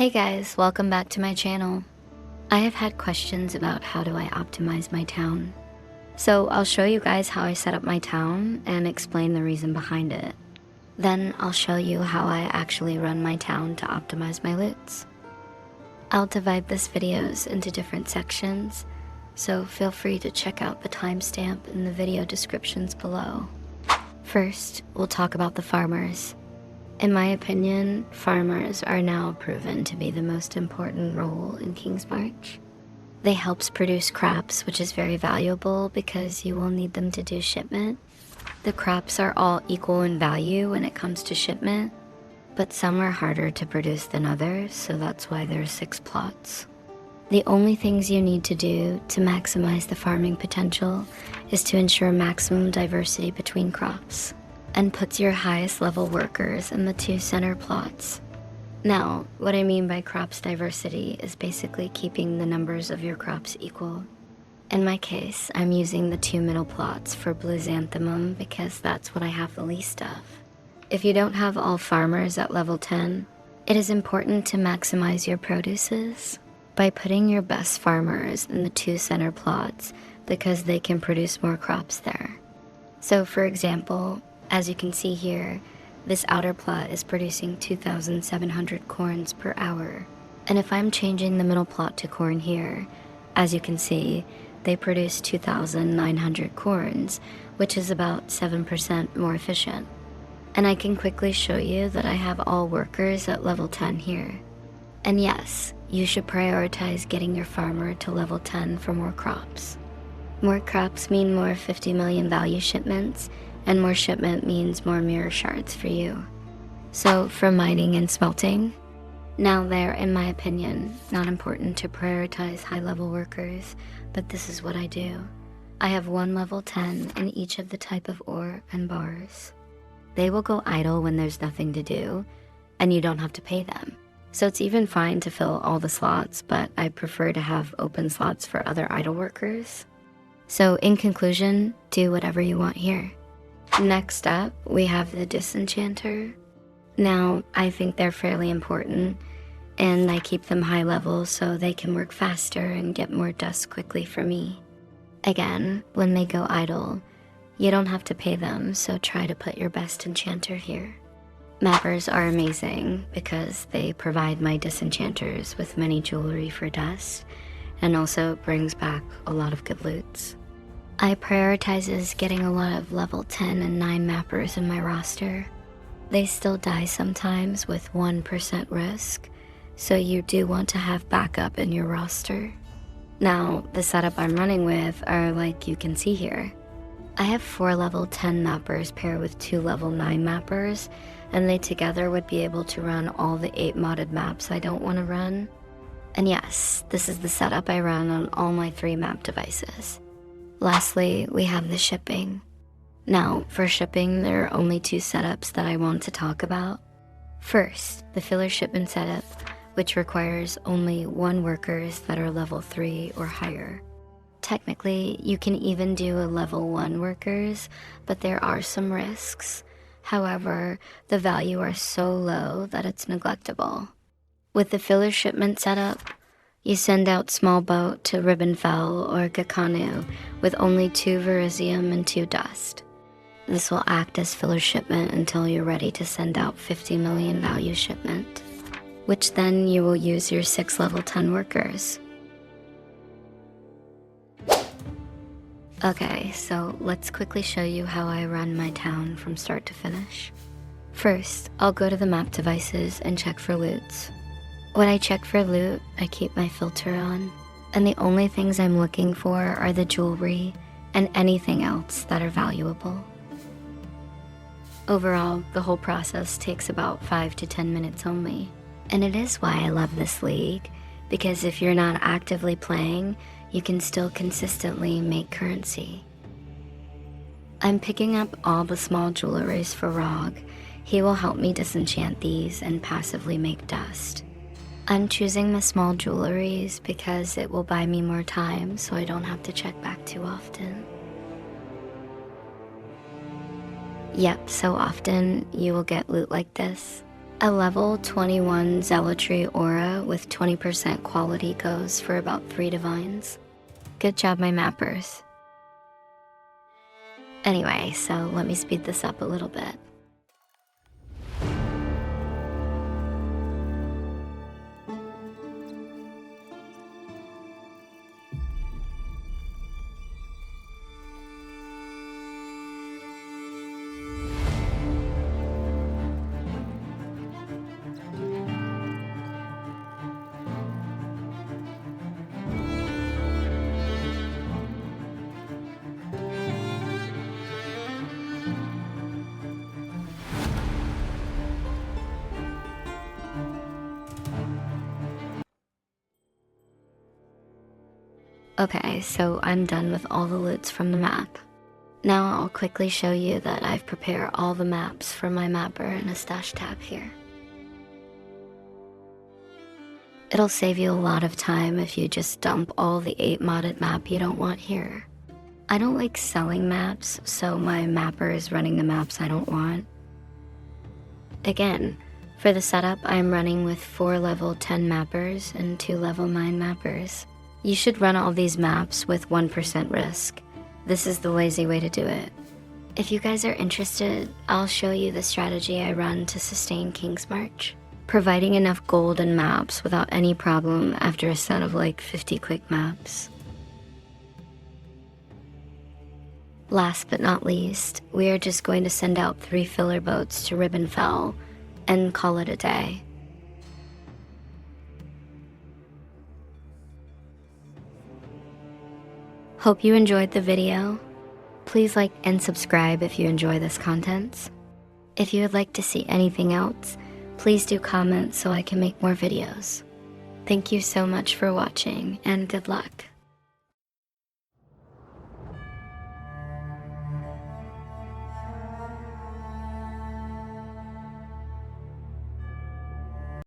Hey guys, welcome back to my channel. I have had questions about how do I optimize my town. So I'll show you guys how I set up my town and explain the reason behind it. Then I'll show you how I actually run my town to optimize my loots. I'll divide this videos into different sections, so feel free to check out the timestamp in the video descriptions below. First, we'll talk about the farmers. In my opinion, farmers are now proven to be the most important role in Kingsmarch. They help produce crops, which is very valuable because you will need them to do shipment. The crops are all equal in value when it comes to shipment, but some are harder to produce than others, so that's why there are 6 plots. The only things you need to do to maximize the farming potential is to ensure maximum diversity between crops, and puts your highest level workers in the 2 center plots. Now, what I mean by crops diversity is basically keeping the numbers of your crops equal. In my case, I'm using the 2 middle plots for Disenchanting because that's what I have the least of. If you don't have all farmers at level 10, it is important to maximize your produces by putting your best farmers in the 2 center plots because they can produce more crops there. So for example, as you can see here, this outer plot is producing 2,700 corns per hour. And if I'm changing the middle plot to corn here, as you can see, they produce 2,900 corns, which is about 7% more efficient. And I can quickly show you that I have all workers at level 10 here. And yes, you should prioritize getting your farmer to level 10 for more crops. More crops mean more 50 million value shipments, and more shipment means more mirror shards for you. So for mining and smelting, now they're, in my opinion, not important to prioritize high-level workers, but this is what I do. I have 1 level 10 in each of the type of ore and bars. They will go idle when there's nothing to do, and you don't have to pay them. So it's even fine to fill all the slots, but I prefer to have open slots for other idle workers. So in conclusion, do whatever you want here. Next up, we have the Disenchanter. Now, I think they're fairly important, and I keep them high level so they can work faster and get more dust quickly for me. Again, when they go idle, you don't have to pay them, so try to put your best enchanter here. Mappers are amazing because they provide my disenchanters with many jewelry for dust, and also brings back a lot of good loots. I prioritizes getting a lot of level 10 and 9 mappers in my roster. They still die sometimes with 1% risk, so you do want to have backup in your roster. Now, the setup I'm running with are like you can see here. I have 4 level 10 mappers paired with 2 level 9 mappers, and they together would be able to run all the 8 modded maps I don't want to run. And yes, this is the setup I run on all my 3 map devices. Lastly, we have the shipping. Now, for shipping, there are only 2 setups that I want to talk about. First, the filler shipment setup, which requires only 1 workers that are level 3 or higher. Technically, you can even do a level 1 workers, but there are some risks. However, the value are so low that it's neglectable. With the filler shipment setup, you send out small boat to Ribbonfell or Gakanu with only 2 verisium and 2 dust. This will act as filler shipment until you're ready to send out 50 million value shipment, which then you will use your 6 level 10 workers. Okay, so let's quickly show you how I run my town from start to finish. First, I'll go to the map devices and check for loots. When I check for loot, I keep my filter on, and the only things I'm looking for are the jewelry and anything else that are valuable. Overall, the whole process takes about 5 to 10 minutes only, and it is why I love this league, because if you're not actively playing, you can still consistently make currency. I'm picking up all the small jewelries for Rog. He will help me disenchant these and passively make dust. I'm choosing the small jewelries because it will buy me more time so I don't have to check back too often. Yep, so often you will get loot like this. A level 21 zealotry aura with 20% quality goes for about 3 divines. Good job, my mappers. Anyway, so let me speed this up a little bit. Okay, so I'm done with all the loots from the map. Now I'll quickly show you that I've prepared all the maps for my mapper in a stash tab here. It'll save you a lot of time if you just dump all the 8 modded map you don't want here. I don't like selling maps, so my mapper is running the maps I don't want. Again, for the setup, I'm running with 4 level 10 mappers and 2 level 9 mappers. You should run all these maps with 1% risk. This is the lazy way to do it. If you guys are interested, I'll show you the strategy I run to sustain Kingsmarch, providing enough gold and maps without any problem after a set of like 50 quick maps. Last but not least, we are just going to send out 3 filler boats to Ribbonfell and call it a day. Hope you enjoyed the video. Please like and subscribe if you enjoy this content. If you would like to see anything else, please do comment so I can make more videos. Thank you so much for watching and good luck.